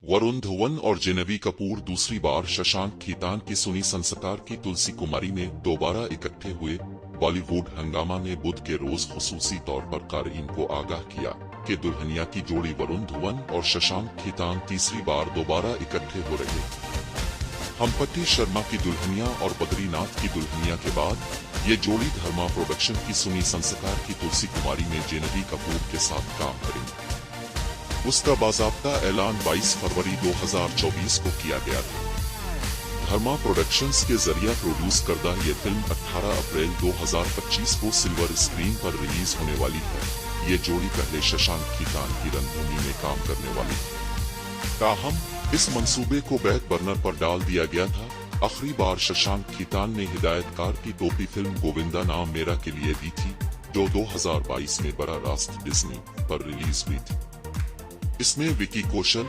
वरुण धवन और जेनेवी कपूर दूसरी बार शशांक खीतान की सुनी संस्कार की तुलसी कुमारी में दोबारा इकट्ठे हुए। बॉलीवुड हंगामा ने बुध के रोज खुसूसी तौर पर क़ारीन को आगाह किया कि दुल्हनिया की जोड़ी वरुण धवन और शशांक खीतान तीसरी बार दोबारा इकट्ठे हो रहे। हम्पटी शर्मा की दुल्हनिया और बद्रीनाथ की दुल्हनिया के बाद ये जोड़ी धर्मा प्रोडक्शन की सुनी संस्कार की तुलसी कुमारी में जेनेवी कपूर के साथ काम करेंगे। उसका बाज़ाब्ता ऐलान 22 फरवरी 2024 को किया गया था। धर्मा प्रोडक्शंस के जरिए प्रोड्यूस करदा ये फिल्म 18 अप्रैल 2025 को सिल्वर स्क्रीन पर रिलीज होने वाली है। ये जोड़ी पहले शशांक खीतान की रणभूमि में काम करने वाली है। ताहम इस मंसूबे को बैक बर्नर पर डाल दिया गया था। आखिरी बार शशांक खीतान ने हिदायतकार की टोपी फिल्म गोविंदा नाम मेरा के लिए दी थी, जो 2022 में बड़ा रास्त डिज्नी पर रिलीज हुई थी। इसमें विकी कौशल,